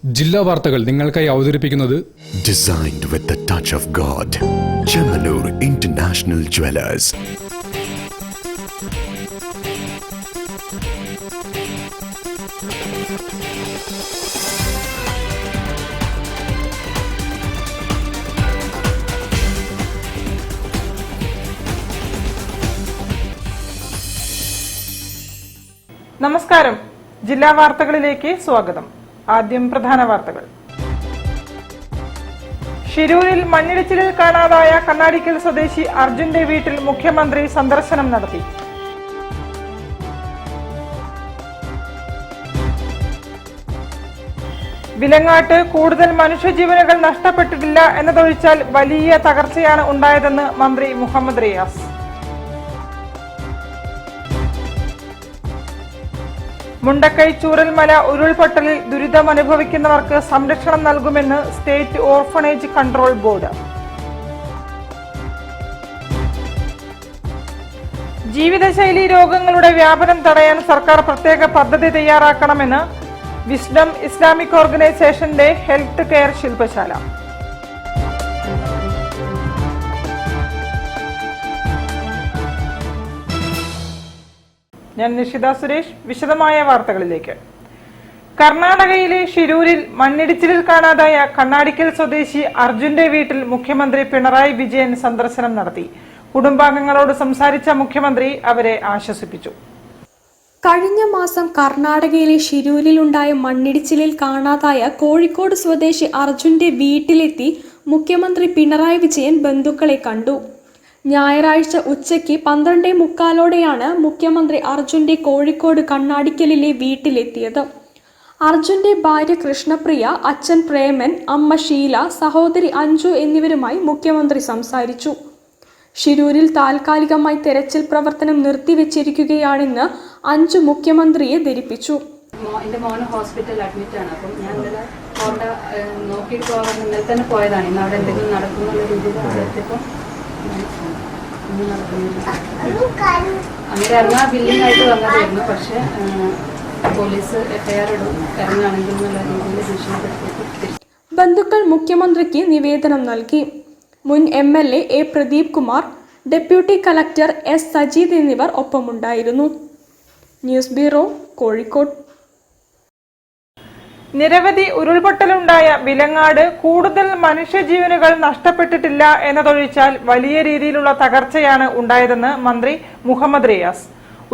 ജില്ലാ വാർത്തകൾ നിങ്ങൾക്കായി അവതരിപ്പിക്കുന്നത് Designed with the touch of God. Chemanur International Jewelers. നമസ്കാരം. ജില്ലാ വാർത്തകളിലേക്ക് സ്വാഗതം. ആദ്യം പ്രധാന വാർത്തകൾ. ഷിരൂരിൽ മണ്ണിടിച്ചിലിൽ കാണാതായ കണ്ണാടിക്കൽ സ്വദേശി അർജുന്റെ വീട്ടിൽ മുഖ്യമന്ത്രി സന്ദർശനം നടത്തി. വിലങ്ങാട്ട് കൂടുതൽ മനുഷ്യജീവനുകൾ നഷ്ടപ്പെട്ടിട്ടില്ല എന്നതൊഴിച്ചാൽ വലിയ തകർച്ചയാണ് ഉണ്ടായതെന്ന് മന്ത്രി മുഹമ്മദ് റിയാസ്. മുണ്ടക്കൈ ചൂരൽമല ഉരുൾപൊട്ടലിൽ ദുരിതമനുഭവിക്കുന്നവർക്ക് സംരക്ഷണം നൽകുമെന്ന് സ്റ്റേറ്റ് ഓർഫണേജ് കൺട്രോൾ ബോർഡ്. ജീവിതശൈലി രോഗങ്ങളുടെ വ്യാപനം തടയാൻ സർക്കാർ പ്രത്യേക പദ്ധതി തയ്യാറാക്കണമെന്ന് വിസ്ഡം ഇസ്ലാമിക് ഓർഗനൈസേഷന്റെ ഹെൽത്ത് കെയർ ശില്പശാല. ഞാൻ നിഷിത സുരേഷ്. വിശദമായ വാർത്തകളിലേക്ക്. കർണാടകയിലെ ഷിരൂരിൽ മണ്ണിടിച്ചിലിൽ കാണാതായ കണ്ണാടിക്കൽ സ്വദേശി അർജുന്റെ വീട്ടിൽ മുഖ്യമന്ത്രി പിണറായി വിജയൻ സന്ദർശനം നടത്തി. കുടുംബാംഗങ്ങളോട് സംസാരിച്ച മുഖ്യമന്ത്രി അവരെ ആശ്വസിപ്പിച്ചു. കഴിഞ്ഞ മാസം കർണാടകയിലെ ഷിരൂരിലുണ്ടായ മണ്ണിടിച്ചിലിൽ കാണാതായ കോഴിക്കോട് സ്വദേശി അർജുന്റെ വീട്ടിലെത്തി മുഖ്യമന്ത്രി പിണറായി വിജയൻ ബന്ധുക്കളെ കണ്ടു. ഞായറാഴ്ച ഉച്ചയ്ക്ക് 12:45 മുഖ്യമന്ത്രി അർജുന്റെ കോഴിക്കോട് കണ്ണാടിക്കലിലെ വീട്ടിലെത്തിയത്. അർജുന്റെ ഭാര്യ കൃഷ്ണപ്രിയ, അച്ഛൻ പ്രേമൻ, അമ്മ ഷീല, സഹോദരി അഞ്ജു എന്നിവരുമായി മുഖ്യമന്ത്രി സംസാരിച്ചു. ഷിരൂരിൽ താൽക്കാലികമായി തെരച്ചിൽ പ്രവർത്തനം നിർത്തിവെച്ചിരിക്കുകയാണെന്ന് അഞ്ജു മുഖ്യമന്ത്രിയെ ധരിപ്പിച്ചു. എൻ്റെ മോന് ഹോസ്പിറ്റലിൽ അഡ്മിറ്റ് ആണ്. അപ്പം ഞാൻ ഇന്നലെ അവിടെ നോക്കിയിട്ട് പോകാൻ ഇന്നലെ തന്നെ പോയതാണ്. ഇന്ന് അവിടെ എന്തെങ്കിലും നടക്കുന്നുള്ള രീതിയിൽ വിചാരിച്ചപ്പോൾ അങ്ങനെ ഇറങ്ങാൻ ബില്ലിംഗ് ആയിട്ട് വന്നതായിരുന്നു. പക്ഷെ പോലീസ് FIR ഇറങ്ങുകയാണെങ്കിൽ എന്നുള്ള രീതിയിൽ ഭീഷണിപ്പെടുത്തി. ബന്ധുക്കൾ മുഖ്യമന്ത്രിക്ക് നിവേദനം നൽകി. മുൻ MLA A Pradeep Kumar, deputy collector S Sajid എന്നിവർ ഒപ്പമുണ്ടായിരുന്നു. News bureau, Kozhikode. നിരവധി ഉരുൾപൊട്ടലുണ്ടായ വിലങ്ങാട് കൂടുതൽ മനുഷ്യജീവനുകൾ നഷ്ടപ്പെട്ടിട്ടില്ല എന്നതൊഴിച്ചാൽ വലിയ രീതിയിലുള്ള തകർച്ചയാണ് ഉണ്ടായതെന്ന് മന്ത്രി മുഹമ്മദ് റിയാസ്.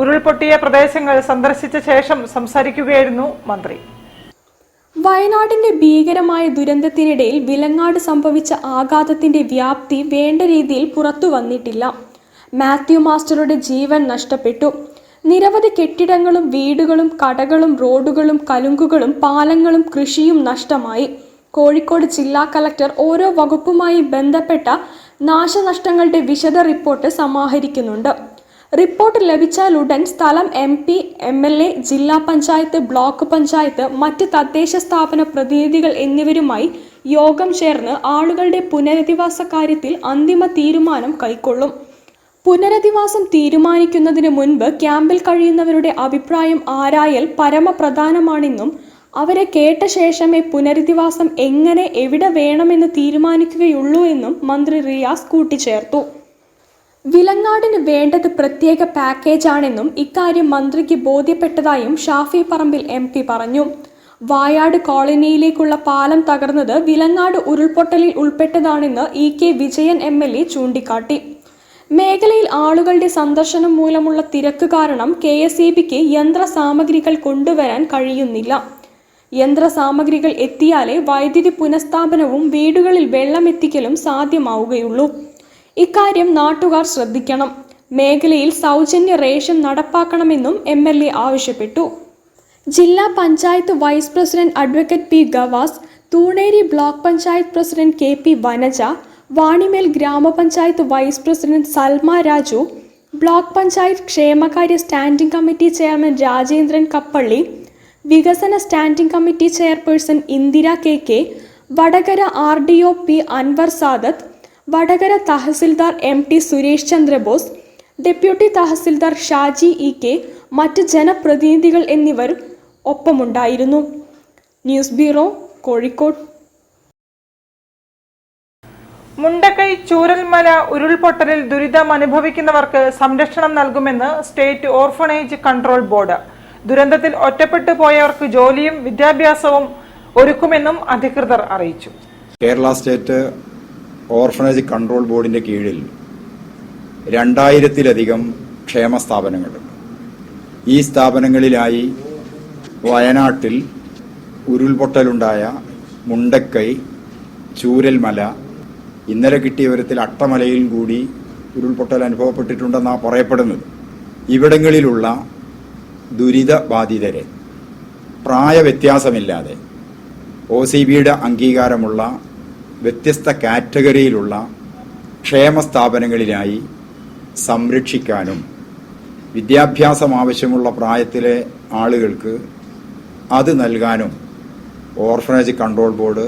ഉരുൾപൊട്ടിയ പ്രദേശങ്ങൾ സന്ദർശിച്ച ശേഷം സംസാരിക്കുകയായിരുന്നു മന്ത്രി. വയനാടിന്റെ ഭീകരമായ ദുരന്തത്തിനിടയിൽ വിലങ്ങാട് സംഭവിച്ച ആഘാതത്തിന്റെ വ്യാപ്തി വേണ്ട രീതിയിൽ പുറത്തു വന്നിട്ടില്ല. മാത്യു മാസ്റ്ററുടെ ജീവൻ നഷ്ടപ്പെട്ടു. നിരവധി കെട്ടിടങ്ങളും വീടുകളും കടകളും റോഡുകളും കലുങ്കുകളും പാലങ്ങളും കൃഷിയും നഷ്ടമായി. കോഴിക്കോട് ജില്ലാ കളക്ടർ ഓരോ വകുപ്പുമായി ബന്ധപ്പെട്ട നാശനഷ്ടങ്ങളുടെ വിശദ റിപ്പോർട്ട് സമാഹരിക്കുന്നുണ്ട്. റിപ്പോർട്ട് ലഭിച്ചാലുടൻ സ്ഥലം MP, MLA, ജില്ലാ പഞ്ചായത്ത്, ബ്ലോക്ക് പഞ്ചായത്ത്, മറ്റ് തദ്ദേശ സ്ഥാപന പ്രതിനിധികൾ എന്നിവരുമായി യോഗം ചേർന്ന് ആളുകളുടെ പുനരധിവാസ കാര്യത്തിൽ അന്തിമ തീരുമാനം കൈക്കൊള്ളും. പുനരധിവാസം തീരുമാനിക്കുന്നതിന് മുൻപ് ക്യാമ്പിൽ കഴിയുന്നവരുടെ അഭിപ്രായം ആരായൽ പരമപ്രധാനമാണെന്നും അവരെ കേട്ട ശേഷമേ പുനരധിവാസം എങ്ങനെ എവിടെ വേണമെന്ന് തീരുമാനിക്കുകയുള്ളൂ എന്നും മന്ത്രി റിയാസ് കൂട്ടിച്ചേർത്തു. വിലങ്ങാടിന് വേണ്ടത് പ്രത്യേക പാക്കേജാണെന്നും ഇക്കാര്യം മന്ത്രിക്ക് ബോധ്യപ്പെട്ടതായും ഷാഫി പറമ്പിൽ MP പറഞ്ഞു. വായാട് കോളനിയിലേക്കുള്ള പാലം തകർന്നത് വിലങ്ങാട് ഉരുൾപൊട്ടലിൽ ഉൾപ്പെട്ടതാണെന്ന് EK വിജയൻ MLA ചൂണ്ടിക്കാട്ടി. മേഖലയിൽ ആളുകളുടെ സന്ദർശനം മൂലമുള്ള തിരക്ക് കാരണം KSEBക്ക് യന്ത്രസാമഗ്രികൾ കൊണ്ടുവരാൻ കഴിയുന്നില്ല. യന്ത്രസാമഗ്രികൾ എത്തിയാലേ വൈദ്യുതി പുനഃസ്ഥാപനവും വീടുകളിൽ വെള്ളമെത്തിക്കലും സാധ്യമാവുകയുള്ളൂ. ഇക്കാര്യം നാട്ടുകാർ ശ്രദ്ധിക്കണം. മേഖലയിൽ സൗജന്യ റേഷൻ നടപ്പാക്കണമെന്നും MLA ആവശ്യപ്പെട്ടു. ജില്ലാ panchayat vice president advocate P Gavas, Thuneri block panchayat president KP Vanaja, Vanimel ഗ്രാമപഞ്ചായത്ത് vice president Salma Raju, block panchayat ക്ഷേമകാര്യ standing committee chairman Rajendran Kappally, വികസന standing committee chairperson Indira KK, Vadakara RDO P Anwar Sadath, Vadakara tahsildar MT Suresh Chandrabose, deputy tahsildar Shaji EK, മറ്റ് ജനപ്രതിനിധികൾ എന്നിവർ ഒപ്പമുണ്ടായിരുന്നു. News bureau, Kozhikode. മുണ്ടക്കൈ ചൂരൽമല ഉരുൾപൊട്ടലിൽ ദുരിതം അനുഭവിക്കുന്നവർക്ക് സംരക്ഷണം നൽകുമെന്ന് സ്റ്റേറ്റ് ഓർഫണേജ് കൺട്രോൾ ബോർഡ്. ദുരന്തത്തിൽ ഒറ്റപ്പെട്ടു പോയവർക്ക് ജോലിയും വിദ്യാഭ്യാസവും ഒരുക്കുമെന്നും അധികൃതർ അറിയിച്ചു. കേരള സ്റ്റേറ്റ് ഓർഫണേജ് കൺട്രോൾ ബോർഡിന്റെ കീഴിൽ 2000-ലധികം ക്ഷേമ സ്ഥാപനങ്ങളുണ്ട്. ഈ സ്ഥാപനങ്ങളിലായി വയനാട്ടിൽ ഉരുൾപൊട്ടലുണ്ടായ മുണ്ടക്കൈ, ചൂരൽമല, ഇന്നലെ കിട്ടിയ വിവരത്തിൽ അട്ടമലയിൽ കൂടി ഉരുൾപൊട്ടൽ അനുഭവപ്പെട്ടിട്ടുണ്ടെന്നാണ് പറയപ്പെടുന്നത്. ഇവിടങ്ങളിലുള്ള ദുരിതബാധിതരെ പ്രായവ്യത്യാസമില്ലാതെ OCBയുടെ അംഗീകാരമുള്ള വ്യത്യസ്ത കാറ്റഗറിയിലുള്ള ക്ഷേമ സ്ഥാപനങ്ങളിലായി സംരക്ഷിക്കാനും വിദ്യാഭ്യാസം ആവശ്യമുള്ള പ്രായത്തിലെ ആളുകൾക്ക് അത് നൽകാനും ഓർഫനേജ് കൺട്രോൾ ബോർഡ്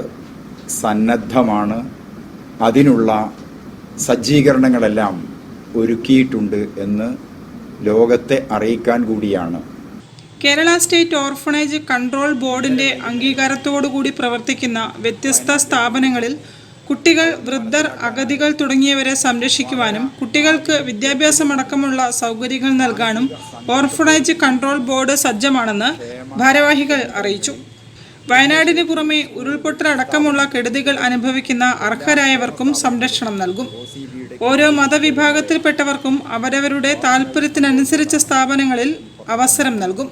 സന്നദ്ധമാണ്. അതിനുള്ള സജ്ജീകരണങ്ങളെല്ലാം ഒരുക്കിയിട്ടുണ്ട് എന്ന് ലോകത്തെ അറിയിക്കാൻ കൂടിയാണ്. കേരള സ്റ്റേറ്റ് ഓർഫണേജ് കൺട്രോൾ ബോർഡിന്റെ അംഗീകാരത്തോടുകൂടി പ്രവർത്തിക്കുന്ന വ്യത്യസ്ത സ്ഥാപനങ്ങളിൽ കുട്ടികൾ, വൃദ്ധർ, അഗതികൾ തുടങ്ങിയവരെ സംരക്ഷിക്കുവാനും കുട്ടികൾക്ക് വിദ്യാഭ്യാസമടക്കമുള്ള സൗകര്യങ്ങൾ നൽകാനും ഓർഫണേജ് കൺട്രോൾ ബോർഡ് സജ്ജമാണെന്ന് ഭാരവാഹികൾ അറിയിച്ചു. വയനാടിന് പുറമെ ഉരുൾപൊട്ടലടക്കമുള്ള കെടുതികൾ അനുഭവിക്കുന്ന അർഹരായവർക്കും സംരക്ഷണം നൽകും. ഓരോ മതവിഭാഗത്തിൽപ്പെട്ടവർക്കും അവരവരുടെ താൽപര്യത്തിനനുസരിച്ച സ്ഥാപനങ്ങളിൽ അവസരം നൽകും.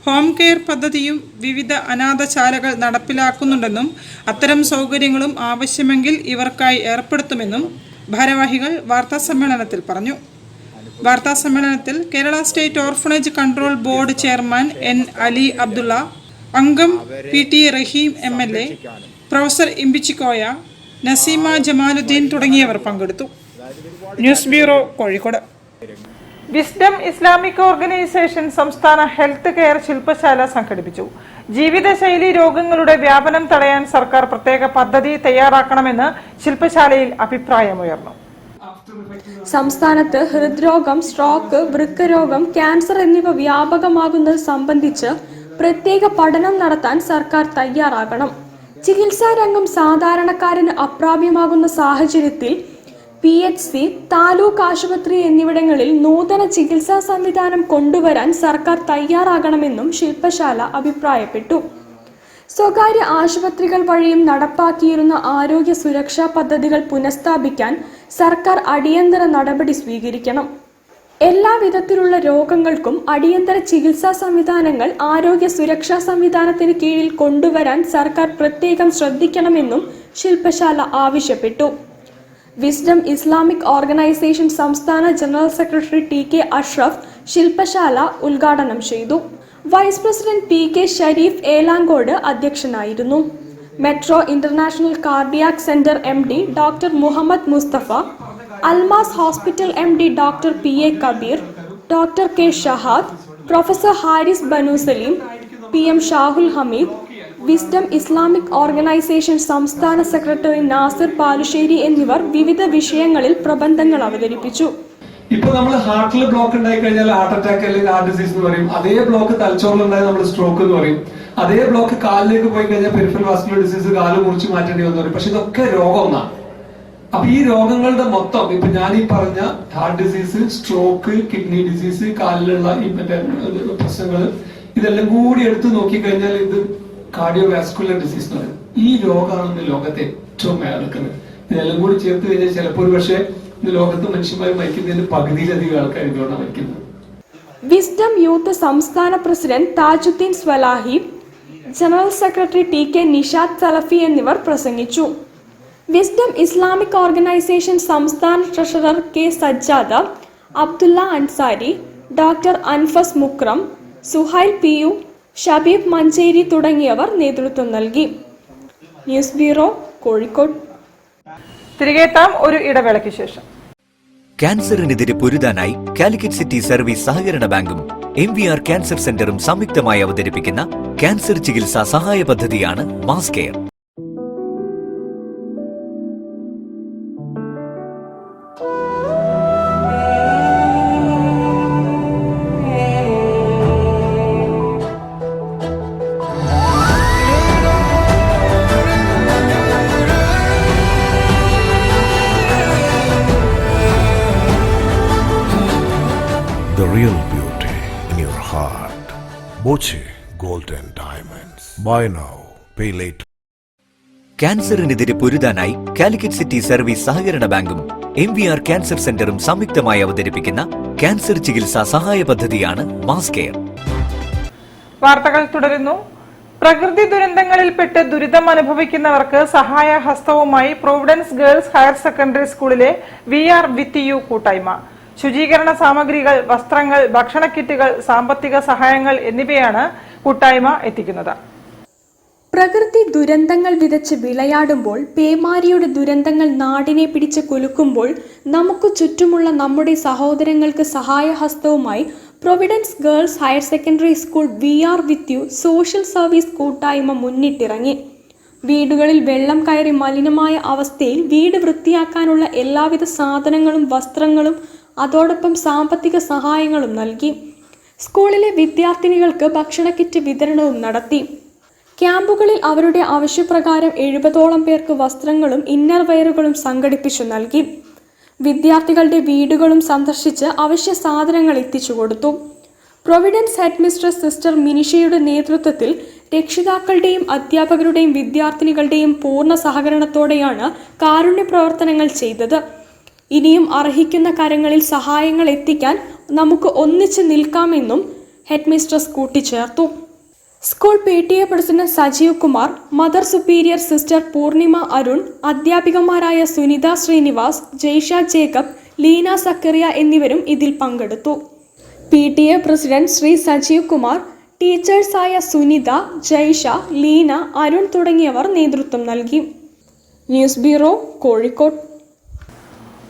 ഹോം കെയർ പദ്ധതിയും വിവിധ അനാഥശാലകൾ നടപ്പിലാക്കുന്നുണ്ടെന്നും അത്തരം സൗകര്യങ്ങളും ആവശ്യമെങ്കിൽ ഇവർക്കായി ഏർപ്പെടുത്തുമെന്നും ഭാരവാഹികൾ വാർത്താസമ്മേളനത്തിൽ പറഞ്ഞു. വാർത്താസമ്മേളനത്തിൽ Kerala state orphanage control board chairman N. Ali Abdulla, അംഗം PT Rahim MLA, professor Imbichikoya, Naseema Jamaluddin തുടങ്ങിയവർ പങ്കെടുത്തു. News bureau, Kozhikode. Wisdom Islamic organisation സംസ്ഥാന ഹെൽത്ത് കെയർ ശില്പശാല സംഘടിപ്പിച്ചു. ജീവിതശൈലി രോഗങ്ങളുടെ വ്യാപനം തടയാൻ സർക്കാർ പ്രത്യേക പദ്ധതി തയ്യാറാക്കണമെന്ന് ശില്പശാലയിൽ അഭിപ്രായമുയർന്നു. സംസ്ഥാനത്ത് ഹൃദ്രോഗം, സ്ട്രോക്ക്, വൃക്കരോഗം, ക്യാൻസർ എന്നിവ വ്യാപകമാകുന്നത് സംബന്ധിച്ച് പ്രത്യേക പഠനം നടത്താൻ സർക്കാർ തയ്യാറാകണം. ചികിത്സാ രംഗം സാധാരണക്കാരന് അപ്രാപ്യമാകുന്ന സാഹചര്യത്തിൽ PHC, താലൂക്ക് ആശുപത്രി എന്നിവിടങ്ങളിൽ നൂതന ചികിത്സാ സംവിധാനം കൊണ്ടുവരാൻ സർക്കാർ തയ്യാറാകണമെന്നും ശില്പശാല അഭിപ്രായപ്പെട്ടു. സ്വകാര്യ ആശുപത്രികൾ വഴിയും നടപ്പാക്കിയിരുന്ന ആരോഗ്യ സുരക്ഷാ പദ്ധതികൾ പുനഃസ്ഥാപിക്കാൻ സർക്കാർ അടിയന്തര നടപടി സ്വീകരിക്കണം. എല്ലാ വിധത്തിലുള്ള രോഗങ്ങൾക്കും അടിയന്തര ചികിത്സാ സംവിധാനങ്ങൾ ആരോഗ്യ സുരക്ഷാ സംവിധാനത്തിന് കീഴിൽ കൊണ്ടുവരാൻ സർക്കാർ പ്രത്യേകം ശ്രദ്ധിക്കണമെന്നും ശില്പശാല ആവശ്യപ്പെട്ടു. വിസ്ഡം ഇസ്ലാമിക് ഓർഗനൈസേഷൻ സംസ്ഥാന ജനറൽ സെക്രട്ടറി TK അഷ്റഫ് ശില്പശാല ഉദ്ഘാടനം ചെയ്തു. Vice president PK Shareef Elankode അധ്യക്ഷനായിരുന്നു. Metro international cardiac centre MD doctor Muhammad Musthafa, Almas hospital MD doctor PA Kabeer, doctor K Shahad, professor Haris Banu Saleem, PM Shahul Hameed, wisdom Islamic organisation സംസ്ഥാന സെക്രട്ടറി നാസിർ പാലുശ്ശേരി എന്നിവർ വിവിധ വിഷയങ്ങളിൽ പ്രബന്ധങ്ങൾ അവതരിപ്പിച്ചു. ഇപ്പൊ നമ്മൾ ഹാർട്ടിൽ ബ്ലോക്ക് ഉണ്ടായി കഴിഞ്ഞാൽ ഹാർട്ട് അറ്റാക്ക് അല്ലെങ്കിൽ ഹാർട്ട് ഡിസീസ് എന്ന് പറയും. അതേ ബ്ലോക്ക് തലച്ചോറിലുണ്ടായി നമ്മൾ സ്ട്രോക്ക് എന്ന് പറയും. അതേ ബ്ലോക്ക് കാലിലേക്ക് പോയി കഴിഞ്ഞാൽ പെരിഫറൽ വാസ്കുലർ ഡിസീസ്, കാല് മുറിച്ച് മാറ്റേണ്ടി വന്നു പറയും. പക്ഷെ ഇതൊക്കെ രോഗം ഒന്നാണ്. അപ്പൊ ഈ രോഗങ്ങളുടെ മൊത്തം ഇപ്പൊ ഞാൻ ഈ പറഞ്ഞ heart disease, stroke, kidney disease, കാലിലുള്ള ഈ മറ്റേ പ്രശ്നങ്ങൾ, ഇതെല്ലാം കൂടി എടുത്ത് നോക്കിക്കഴിഞ്ഞാൽ ഇത് കാർഡിയോവാസ്കുലർ ഡിസീസ് എന്ന് പറയും. ഈ രോഗമാണ് ലോകത്തെ ഏറ്റവും മേൽക്കുന്നത്. ഇതെല്ലാം കൂടി ചേർത്ത് കഴിഞ്ഞാൽ ചിലപ്പോൾ ഒരു പക്ഷേ ലോകത്ത് മനുഷ്യന്മാർ മരിക്കുന്നതിന് പകുതിയിലധികം ആൾക്കാർ ഇതുകൊണ്ടാണ് മരിക്കുന്നത്. വിസ്ഡം യൂത്ത് സംസ്ഥാന president Thajudheen Swalahi, general secretary TK Nishad Salafi എന്നിവർ പ്രസംഗിച്ചു. വിസ്ഡം ഇസ്ലാമിക് ഓർഗനൈസേഷൻ സംസ്ഥാന treasurer K Sajjada, Abdulla Ansari, doctor Anfas Mukram, Suhail PU, Shabeeb Manjeri തുടങ്ങിയവർ നേതൃത്വം നൽകി. News bureau, Kozhikode. തിരികെ എത്താം ഒരു ഇടവേളയ്ക്ക് ശേഷം. ക്യാൻസറിനെതിരെ പൊരുതാനായി കാലിക്കറ്റ് സിറ്റി സർവീസ് സഹകരണ ബാങ്കും MVR ക്യാൻസർ സെന്ററും സംയുക്തമായി അവതരിപ്പിക്കുന്ന ക്യാൻസർ ചികിത്സാ സഹായ പദ്ധതിയാണ് mass care. real beauty in your heart. Boche Golden Diamonds. Buy now, pay later. ക്യാൻസറിനെതിരെ പൊരുതാനായി കാലിക്കറ്റ് സിറ്റി സർവീസ് സഹകരണ ബാങ്കും MVR ക്യാൻസർ സെന്ററും സംയുക്തമായി അവതരിപ്പിക്കുന്ന ക്യാൻസർ ചികിത്സാ സഹായ പദ്ധതിയാണ് മാസ് കെയർ. വാർത്തകൾ തുടരുന്നു. പ്രകൃതി ദുരന്തങ്ങളിൽപ്പെട്ട് ദുരിതം അനുഭവിക്കുന്നവർക്ക് സഹായ ഹസ്തവുമായി പ്രൊവിഡൻസ് ഗേൾസ് ഹയർ സെക്കൻഡറി സ്കൂളിലെ VR with You കൂട്ടായ്മ. ശുചീകരണ സാമഗ്രികൾ, വസ്ത്രങ്ങൾ, ഭക്ഷണ കിറ്റുകൾ, സാമ്പത്തിക സഹായങ്ങൾ എന്നിവയാണ് കൂട്ടായ്മ എത്തിക്കുന്നത്. പ്രകൃതി ദുരന്തങ്ങൾ വിതച്ച് വിളയാടുമ്പോൾ, പേമാരിയുടെ ദുരന്തങ്ങൾ നാടിനെ പിടിച്ച് കുലുക്കുമ്പോൾ നമുക്ക് ചുറ്റുമുള്ള നമ്മുടെ സഹോദരങ്ങൾക്ക് സഹായഹസ്തവുമായി providence girls higher secondary school VR with You social service കൂട്ടായ്മ മുന്നിട്ടിറങ്ങി. വീടുകളിൽ വെള്ളം കയറി മലിനമായ അവസ്ഥയിൽ വീട് വൃത്തിയാക്കാനുള്ള എല്ലാവിധ സാധനങ്ങളും വസ്ത്രങ്ങളും അതോടൊപ്പം സാമ്പത്തിക സഹായങ്ങളും നൽകി. സ്കൂളിലെ വിദ്യാർത്ഥിനികൾക്ക് ഭക്ഷണ കിറ്റ് വിതരണവും നടത്തി. ക്യാമ്പുകളിൽ അവരുടെ ആവശ്യപ്രകാരം 70ഓളം പേർക്ക് വസ്ത്രങ്ങളും ഇന്നർ വെയറുകളും സംഘടിപ്പിച്ചു നൽകി. വിദ്യാർത്ഥികളുടെ വീടുകളും സന്ദർശിച്ച് അവശ്യ സാധനങ്ങൾ എത്തിച്ചു കൊടുത്തു. പ്രൊവിഡൻസ് ഹെഡ് മിസ്ട്രസ് സിസ്റ്റർ മിനിഷയുടെ നേതൃത്വത്തിൽ രക്ഷിതാക്കളുടെയും അധ്യാപകരുടെയും വിദ്യാർത്ഥിനികളുടെയും പൂർണ്ണ സഹകരണത്തോടെയാണ് കാരുണ്യ പ്രവർത്തനങ്ങൾ ചെയ്തത്. ഇനിയും അർഹിക്കുന്ന കരങ്ങളിൽ സഹായങ്ങൾ എത്തിക്കാൻ നമുക്ക് ഒന്നിച്ച് നിൽക്കാമെന്നും ഹെഡ് മിസ്ട്രസ് കൂട്ടിച്ചേർത്തു. School PTA president Sajeev Kumar, mother superior sister Poornima Arun, അധ്യാപികമാരായ സുനിത ശ്രീനിവാസ്, ജയ്ഷ ജേക്കബ്, ലീന സക്കറിയ എന്നിവരും ഇതിൽ പങ്കെടുത്തു. PTA പ്രസിഡന്റ് ശ്രീ സജീവ് കുമാർ, ടീച്ചേഴ്സായ സുനിത, ജയ്ഷ, ലീന, അരുൺ തുടങ്ങിയവർ നേതൃത്വം നൽകി. News bureau, Kozhikode.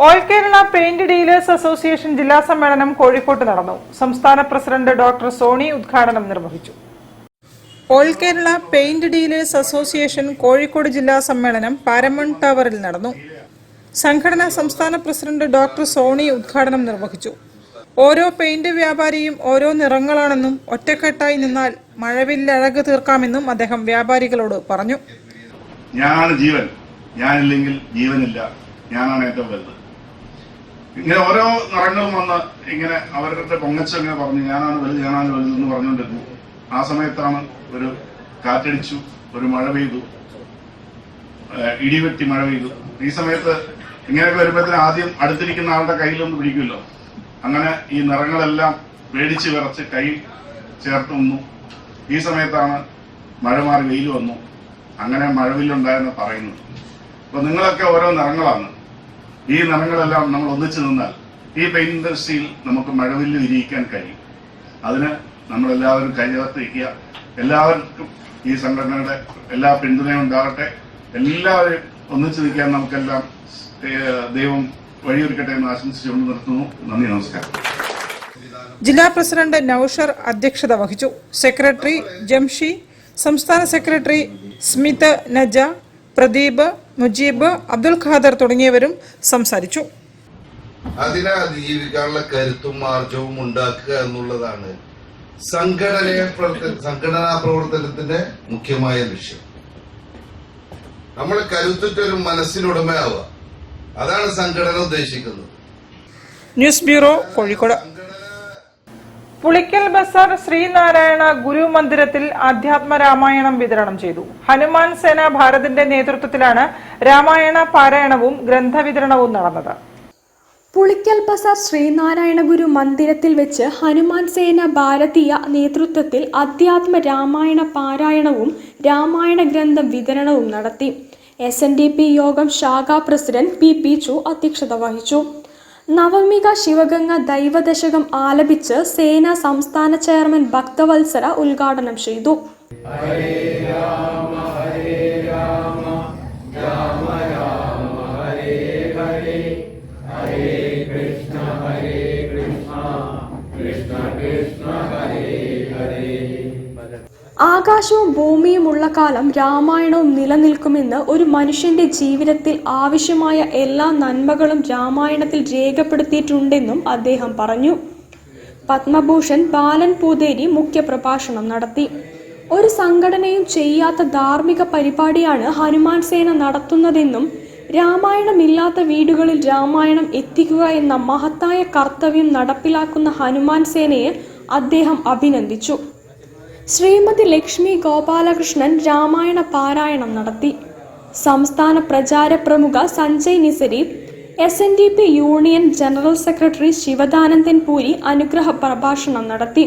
All Kerala paint dealers association ജില്ലാ സമ്മേളനം കോഴിക്കോട്ട് നടന്നു. സംസ്ഥാന പ്രസിഡന്റ് ഡോക്ടർ സോണി ഉദ്ഘാടനം നിർവഹിച്ചു. All Kerala paint dealers association Kozhikode ജില്ലാ സമ്മേളനം പാരമൗണ്ട് ടവറിൽ നടന്നു. സംഘടന സംസ്ഥാന പ്രസിഡന്റ് ഡോക്ടർ സോണി ഉദ്ഘാടനം നിർവഹിച്ചു. ഓരോ പെയിന്റ് വ്യാപാരിയും ഓരോ നിറങ്ങളാണെന്നും ഒറ്റക്കെട്ടായി നിന്നാൽ മഴവില്ലഴക് തീർക്കാമെന്നും അദ്ദേഹം വ്യാപാരികളോട് പറഞ്ഞു. ഞാനാണ് ജീവൻ, ഞാനില്ലെങ്കിൽ ജീവനില്ല, ഞാനാണ് ഏറ്റവും വലുത്. ഇങ്ങനെ ഓരോ നിറങ്ങളും വന്ന് ഇങ്ങനെ അവരുടെ പൊങ്ങച്ചങ്ങനെ പറഞ്ഞു ഞാനാണ് വലുത്, ഞാനാണ് വലുത് എന്ന് പറഞ്ഞുകൊണ്ടിരുന്നു. ആ സമയത്താണ് ഒരു കാറ്റടിച്ചു, ഒരു മഴ പെയ്തു, ഇടിവെട്ടി മഴ പെയ്തു. ഈ സമയത്ത് ഇങ്ങനെയൊക്കെ വരുമ്പോഴത്തേന് ആദ്യം അടുത്തിരിക്കുന്ന ആളുടെ കയ്യിലൊന്ന് പിടിക്കുമല്ലോ. അങ്ങനെ ഈ നിറങ്ങളെല്ലാം പേടിച്ച് വിറച്ച് കൈ ചേർത്ത് നിന്നു. ഈ സമയത്താണ് മഴ മാറി വെയിൽ വന്നു. അങ്ങനെ മഴവില്ലുണ്ടായെന്ന് പറയുന്നു. അപ്പൊ നിങ്ങളൊക്കെ ഓരോ നിറങ്ങളാണ്. ഈ നിറങ്ങളെല്ലാം നമ്മൾ ഒന്നിച്ചു നിന്നാൽ ഈ പെയിന്റ് ഇൻഡസ്ട്രിയിൽ നമുക്ക് മഴവില്ല് വിരിയിക്കാൻ കഴിയും. അതിന് നമ്മളെല്ലാവരും കൈകോർത്തിരിക്കുക. എല്ലാവർക്കും ഈ സംഘടനയുടെ എല്ലാ പിന്തുണയും ഉണ്ടാകട്ടെ. എല്ലാവരും ഒന്നിച്ചു നിൽക്കാൻ നമുക്കെല്ലാം ദൈവം വഴിയൊരുക്കട്ടെ എന്ന് ആശംസിച്ചുകൊണ്ട് നിർത്തുന്നു. നന്ദി, നമസ്കാരം. ജില്ലാ പ്രസിഡന്റ് നൌഷർ അധ്യക്ഷത വഹിച്ചു. സെക്രട്ടറി ജംഷി, സംസ്ഥാന സെക്രട്ടറി സ്മിത്, നജ, പ്രദീപ്, മുജീബ്, അബ്ദുൽ ഖാദർ തുടങ്ങിയവരും സംസാരിച്ചു. അതിനെ അതിജീവിക്കാനുള്ള കരുത്തും മാർഗവും ഉണ്ടാക്കുക എന്നുള്ളതാണ് സംഘടനാ പ്രവർത്തനത്തിന്റെ മുഖ്യമായ ലക്ഷ്യം. നമ്മൾ കരുത്തുറ്റൊരു മനസ്സിനുടമയാവുക, അതാണ് സംഘടന ഉദ്ദേശിക്കുന്നത്. News bureau, Kozhikode. പുളിക്കൽ ബസാർ ശ്രീനാരായണ ഗുരു മന്ദിരത്തിൽ ആധ്യാത്മ രാമായണം വിതരണം ചെയ്തു. ഹനുമാൻ സേന ഭാരതിന്റെ നേതൃത്വത്തിലാണ് രാമായണ പാരായണവും ഗ്രന്ഥവിതരണവും നടന്നത്. പുളിക്കൽ ബസാർ ശ്രീനാരായണ ഗുരു മന്ദിരത്തിൽ വെച്ച് ഹനുമാൻ സേന ഭാരതീയ നേതൃത്വത്തിൽ അധ്യാത്മ രാമായണ പാരായണവും രാമായണ ഗ്രന്ഥ വിതരണവും നടത്തി. SNDP യോഗം ശാഖാ പ്രസിഡന്റ് P. പിച്ചു അധ്യക്ഷത വഹിച്ചു. നവമിക ശിവഗംഗ ദൈവദശകം ആലപിച്ച് സേന സംസ്ഥാന ചെയർമാൻ ഭക്തവത്സര ഉദ്ഘാടനം ചെയ്തു. ഹരേ രാമ ഹരേ രാമ രാമ രാമ ഹരേ ഹരേ ഹരേ കൃഷ്ണ കൃഷ്ണ കൃഷ്ണ ഹരേ ഹരേ. ആകാശവും ഭൂമിയുമുള്ള കാലം രാമായണവും നിലനിൽക്കുമെന്ന് ഒരു മനുഷ്യന്റെ ജീവിതത്തിൽ ആവശ്യമായ എല്ലാ നന്മകളും രാമായണത്തിൽ രേഖപ്പെടുത്തിയിട്ടുണ്ടെന്നും അദ്ദേഹം പറഞ്ഞു. പത്മഭൂഷൺ ബാലൻ പൂതേരി മുഖ്യപ്രഭാഷണം നടത്തി. ഒരു സംഘടനയും ചെയ്യാത്ത ധാർമ്മിക പരിപാടിയാണ് ഹനുമാൻ സേന നടത്തുന്നതെന്നും രാമായണമില്ലാത്ത വീടുകളിൽ രാമായണം എത്തിക്കുക എന്ന മഹത്തായ കർത്തവ്യം നടപ്പിലാക്കുന്ന ഹനുമാൻ സേനയെ അദ്ദേഹം അഭിനന്ദിച്ചു. ശ്രീമതി ലക്ഷ്മി ഗോപാലകൃഷ്ണൻ രാമായണ പാരായണം നടത്തി. സംസ്ഥാന പ്രചാര പ്രമുഖ Sanjay Nisari, SNDP union general secretary Sivadanandan Poori അനുഗ്രഹ പ്രഭാഷണം നടത്തി.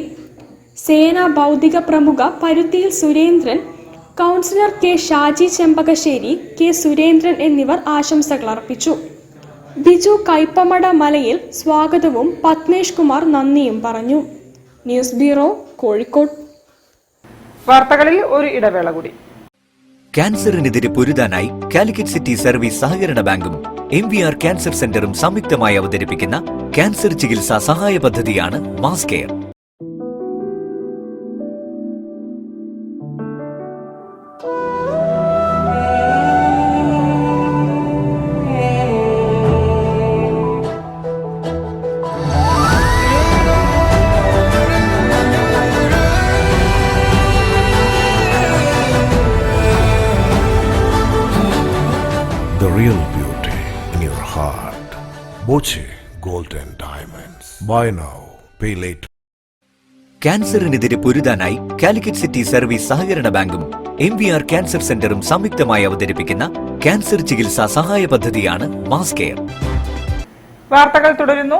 സേനാ ഭൗതിക പ്രമുഖ പരുത്തിയിൽ Surendran, councillor K Shaji Chembakassery, K Surendran എന്നിവർ ആശംസകൾ അർപ്പിച്ചു. ബിജു കൈപ്പമട മലയിൽ സ്വാഗതവും പത്മേഷ് കുമാർ നന്ദിയും പറഞ്ഞു. News bureau, Kozhikode. വാർത്തകളിൽ ഒരു ഇടവേള കൂടി. ക്യാൻസറിനെതിരെ പൊരുതാനായി കാലിക്കറ്റ് സിറ്റി സർവീസ് സഹകരണ ബാങ്കും MVR ക്യാൻസർ സെന്ററും സംയുക്തമായി അവതരിപ്പിക്കുന്ന ക്യാൻസർ ചികിത്സാ സഹായ പദ്ധതിയാണ് mass care. The real beauty in your heart. Boche Gold and Diamonds. Buy now, pay later. ക്യാൻസറിനെതിരെ പൊരുതാനായി കാലിക്കറ്റ് സിറ്റി സർവീസ് സഹകരണ ബാങ്കും MVR ക്യാൻസർ സെന്ററും സംയുക്തമായി അവതരിപ്പിക്കുന്ന ക്യാൻസർ ചികിത്സാ സഹായ പദ്ധതിയാണ് മാസ് കെയർ. വാർത്തകൾ തുടരുന്നു.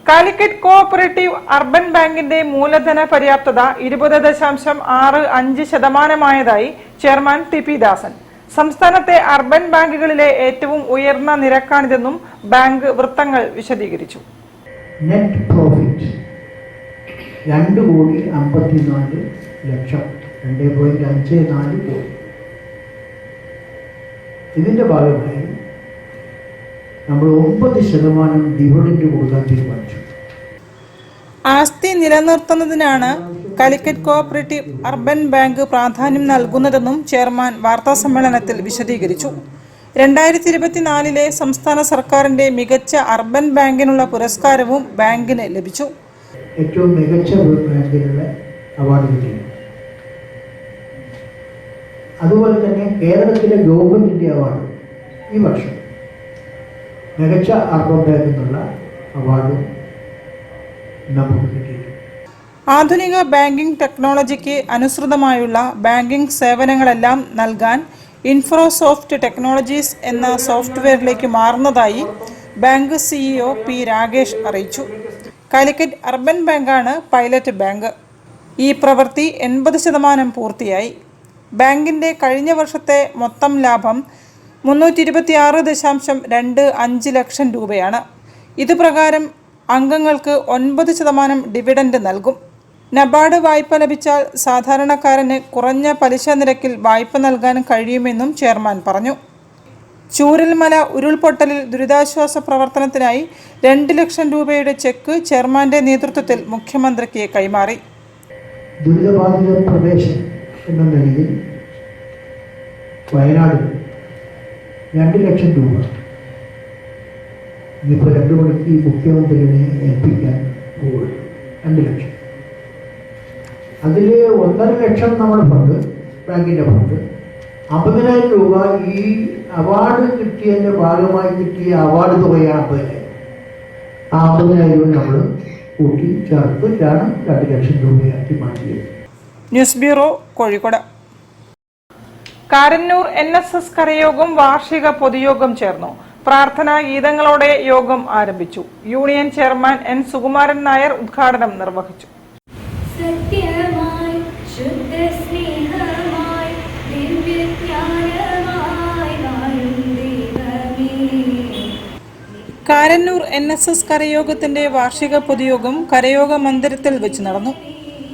കാലിക്കറ്റ് കോഓപ്പറേറ്റീവ് അർബൻ ബാങ്കിന്റെ മൂലധന പര്യാപ്തത 20.65% ചെയർമാൻ TP ദാസൻ. സംസ്ഥാനത്തെ അർബൻ ബാങ്കുകളിലെ ഏറ്റവും ഉയർന്ന നിരക്കാണിതെന്നും ബാങ്ക് വൃത്തങ്ങൾ വിശദീകരിച്ചു. നെറ്റ് പ്രോഫിറ്റ് 2,54,00,000, 2.54 കോടി. ഇതിന്റെ ഭാഗമായി നമ്മൾ 9% ഡിവിഡൻഡ് കൊടുക്കാൻ തീരുമാനിച്ചു. ആസ്തി നിലനിർത്തുന്നതിനാണ് കാലിക്കറ്റ് കോഓപ്പറേറ്റീവ് അർബൻ ബാങ്ക് പ്രാധാന്യം നൽകുന്നതെന്നും ചെയർമാൻ വാർത്താസമ്മേളനത്തിൽ വിശദീകരിച്ചു. 2024 സംസ്ഥാന സർക്കാരിന്റെ മികച്ച അർബൻ ബാങ്കിനുള്ള പുരസ്കാരവും ബാങ്കിന് ലഭിച്ചു. ഏറ്റവും മികച്ച ബാങ്കിനുള്ള അവാർഡ് കിട്ടി. അതുപോലെ തന്നെ കേരളത്തിലെ ഗവൺമെന്റിന്റെ അവാർഡ് ഈ വർഷം മികച്ച അർബൻ ബാങ്ക് എന്നുള്ള അവാർഡ് നമുക്ക് കിട്ടി. ആധുനിക ബാങ്കിംഗ് ടെക്നോളജിക്ക് അനുസൃതമായുള്ള ബാങ്കിംഗ് സേവനങ്ങളെല്ലാം നൽകാൻ ഇൻഫ്രോസോഫ്റ്റ് ടെക്നോളജീസ് എന്ന സോഫ്റ്റ്വെയറിലേക്ക് മാറുന്നതായി ബാങ്ക് CEO P. രാകേഷ് അറിയിച്ചു. കാലിക്കറ്റ് അർബൻ ബാങ്കാണ് പൈലറ്റ് ബാങ്ക്. ഈ പ്രവൃത്തി 80% പൂർത്തിയായി. ബാങ്കിന്റെ കഴിഞ്ഞ വർഷത്തെ മൊത്തം ലാഭം 326.25 ലക്ഷം രൂപയാണ്. ഇതുപ്രകാരം അംഗങ്ങൾക്ക് 9% ഡിവിഡൻഡ് നൽകും. നബാർഡ് വായ്പ ലഭിച്ചാൽ സാധാരണക്കാരന് കുറഞ്ഞ പലിശ നിരക്കിൽ വായ്പ നൽകാൻ കഴിയുമെന്നും ചെയർമാൻ പറഞ്ഞു. ചൂരൽമല ഉരുൾപൊട്ടലിൽ ദുരിതാശ്വാസ പ്രവർത്തനത്തിനായി 2 ലക്ഷം രൂപയുടെ ചെക്ക് ചെയർമാന്റെ നേതൃത്വത്തിൽ മുഖ്യമന്ത്രിക്ക് കൈമാറി. ദുരിതബാധിത പ്രദേശം എന്ന നിലയിൽ വയനാട് 2 ലക്ഷം രൂപ ഇനിയിപ്പോൾ 2 മണിക്ക് മുഖ്യമന്ത്രിനെ ഏൽപ്പിക്കാൻ പോകും. 2 ലക്ഷം. അതിൽ 1.5 ലക്ഷം നമ്മുടെ ഫണ്ട്, ബാങ്കിൻ്റെ ഫണ്ട്. 50,000 രൂപ ഈ അവാർഡ് കിട്ടിയതിൻ്റെ ഭാഗമായി കിട്ടിയ അവാർഡ് തുകയാണ് 50,000. ആ 50,000 രൂപ നമ്മൾ കൂട്ടി ചേർത്തിട്ടാണ് 2 ലക്ഷം രൂപയാക്കി മാറ്റിയത്. News bureau, Kozhikode. Karannur NSS കരയോഗം വാർഷിക പൊതുയോഗം ചേർന്നു. പ്രാർത്ഥനാ ഗീതങ്ങളോടെ യോഗം ആരംഭിച്ചു. Union chairman N. Sukumaran Nair ഉദ്ഘാടനം നിർവഹിച്ചു. കാരന്നൂർ NSS കരയോഗത്തിന്റെ വാർഷിക പൊതുയോഗം കരയോഗ മന്ദിരത്തിൽ വെച്ച് നടന്നു.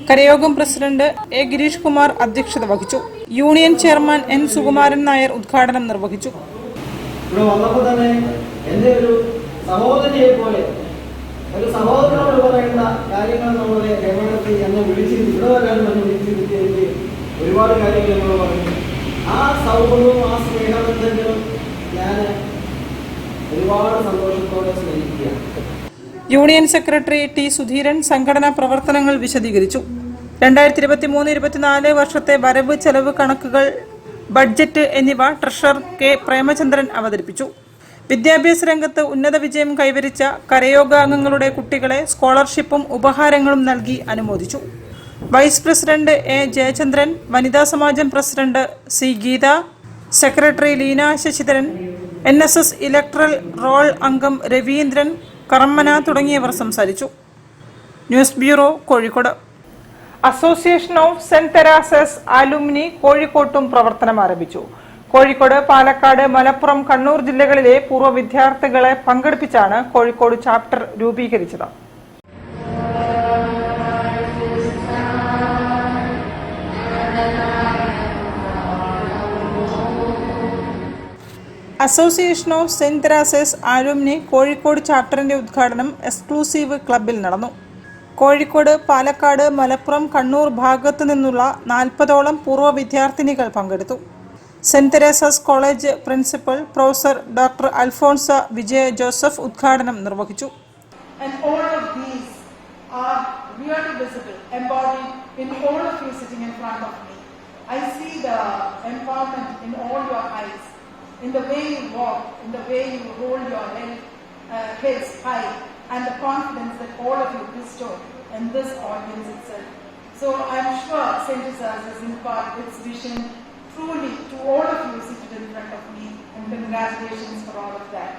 കരയോഗം പ്രസിഡന്റ് A. ഗിരീഷ് കുമാർ അധ്യക്ഷത വഹിച്ചു. Union chairman N. Sukumaran Nair ഉദ്ഘാടനം നിർവഹിച്ചു. ഇവിടെ വന്നപ്പോൾ തന്നെ എൻ്റെ ഒരു സഹോദരിയെ പോലെ ഒരു സഹോദരനോട് പറയേണ്ട കാര്യങ്ങൾ നമ്മുടെ കേരളത്തിൽ എന്നെ വിളിച്ചിരുത്തി, ഇവിടെ വരാനും എന്നെ വിളിച്ചിരുത്തി ഒരുപാട് കാര്യങ്ങൾ നമ്മൾ പറഞ്ഞു. ആ സൗഹൃദവും ആ സ്നേഹബന്ധങ്ങളും ഞാൻ ഒരുപാട് സന്തോഷത്തോടെ സ്നേഹിക്കുകയാണ്. Union secretary T. സുധീരൻ സംഘടനാ പ്രവർത്തനങ്ങൾ വിശദീകരിച്ചു. 2023-24 വർഷത്തെ വരവ് ചെലവ് കണക്കുകൾ, ബഡ്ജറ്റ് എന്നിവ ട്രഷറർ K. പ്രേമചന്ദ്രൻ അവതരിപ്പിച്ചു. വിദ്യാഭ്യാസ രംഗത്ത് ഉന്നത വിജയം കൈവരിച്ച കരയോഗാംഗങ്ങളുടെ കുട്ടികളെ സ്കോളർഷിപ്പും ഉപഹാരങ്ങളും നൽകി അനുമോദിച്ചു. Vice president A Jayachandran, Vanitha Samajam president C Geetha, secretary Leena Sasidharan, NSS electoral roll അംഗം രവീന്ദ്രൻ കറമ്മന തുടങ്ങിയവർ സംസാരിച്ചു. News bureau, Kozhikode. Association of saint Teresa's alumni കോഴിക്കോട്ടും പ്രവർത്തനം ആരംഭിച്ചു. കോഴിക്കോട്, പാലക്കാട്, മലപ്പുറം, കണ്ണൂർ ജില്ലകളിലെ പൂർവ്വ വിദ്യാർത്ഥികളെ പങ്കെടുപ്പിച്ചാണ് കോഴിക്കോട് ചാപ്റ്റർ രൂപീകരിച്ചത്. Association of saint Teresa's alumni Kozhikode ചാപ്റ്ററിന്റെ ഉദ്ഘാടനം എക്സ്ക്ലൂസീവ് ക്ലബ്ബിൽ നടന്നു. കോഴിക്കോട്, പാലക്കാട്, മലപ്പുറം, കണ്ണൂർ ഭാഗത്തു നിന്നുള്ള 40ഓളം പൂർവ്വ വിദ്യാർത്ഥിനികൾ പങ്കെടുത്തു. Saint Teresa's college principal professor doctor Alphonsa Vijaya Joseph ഉദ്ഘാടനം നിർവഹിച്ചു. In the way you walk, in the way you hold your heads high, and the confidence that all of you bestow in this audience itself. So I'm sure St. Teresa's has imparted its vision truly to all of you seated in front of me, and congratulations for all of that.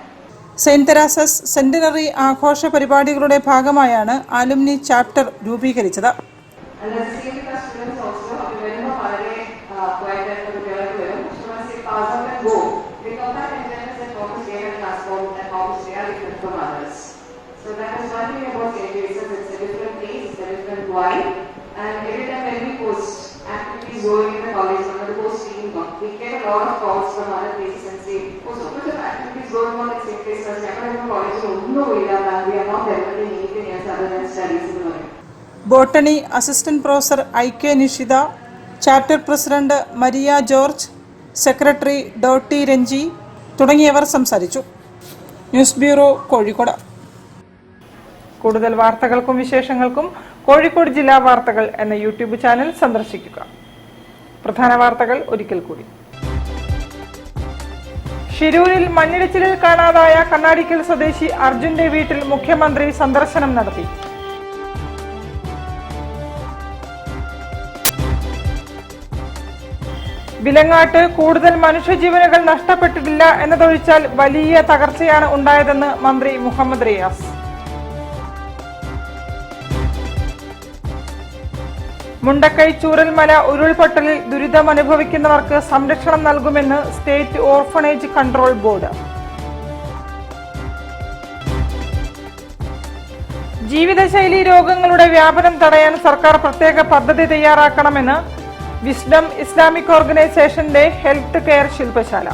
Saint Teresa's centenary ആഘോഷ പരിപാടികളുടെ ഭാഗമായാണ് ആലുമിനി chapter രൂപീകരിച്ചത്. So that is one thing about St. Teresa's. It's a different place, it's a different vibe, and every time when we post activities going in the college, one of the post team, we get a lot of calls from other places and say, oh, so much of activities going on at St. Teresa's. Never in the college, no way that we are not developing anything else other than studies in the learning. Botany assistant professor IK Nishitha, chapter president Maria George, secretary dotty Ranji തുടങ്ങിയവർ സംസാരിച്ചു. News bureau, Kozhikode. കൂടുതൽ വാർത്തകൾക്കും വിശേഷങ്ങൾക്കും കോഴിക്കോട് ജില്ലാ വാർത്തകൾ എന്ന YouTube channel സന്ദർശിക്കുക. പ്രധാന വാർത്തകൾ ഒരിക്കൽ കൂടി. ഷിരൂരിൽ മണ്ണിടിച്ചിലിൽ കാണാതായ കണ്ണാടിക്കൽ സ്വദേശി അർജുന്റെ വീട്ടിൽ മുഖ്യമന്ത്രി സന്ദർശനം നടത്തി. വിലങ്ങാട്ട് കൂടുതൽ മനുഷ്യജീവനുകൾ നഷ്ടപ്പെട്ടിട്ടില്ല എന്നതൊഴിച്ചാൽ വലിയ തകർച്ചയാണ് ഉണ്ടായതെന്ന് മന്ത്രി മുഹമ്മദ് റിയാസ്. മുണ്ടക്കൈ ചൂരൽമല ഉരുൾപൊട്ടലിൽ ദുരിതമനുഭവിക്കുന്നവർക്ക് സംരക്ഷണം നൽകുമെന്ന് സ്റ്റേറ്റ് ഓർഫനേജ് കൺട്രോൾ ബോർഡ്. ജീവിതശൈലി രോഗങ്ങളുടെ വ്യാപനം തടയാൻ സർക്കാർ പ്രത്യേക പദ്ധതി തയ്യാറാക്കണമെന്ന് വിസ്ഡം ഇസ്ലാമിക് ഓർഗനൈസേഷന്റെ ഹെൽത്ത് കെയർ ശില്പശാല.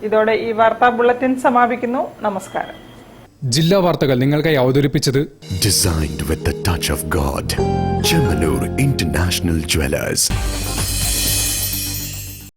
ഇതോടെ ഈ വാർത്താ ബുള്ളറ്റിൻ സമാപിക്കുന്നു. നമസ്കാരം. ജില്ലാ വാർത്തകൾ നിങ്ങൾക്കായി അവതരിപ്പിച്ചത് Designed with the touch of God. Chemanur International Jewelers.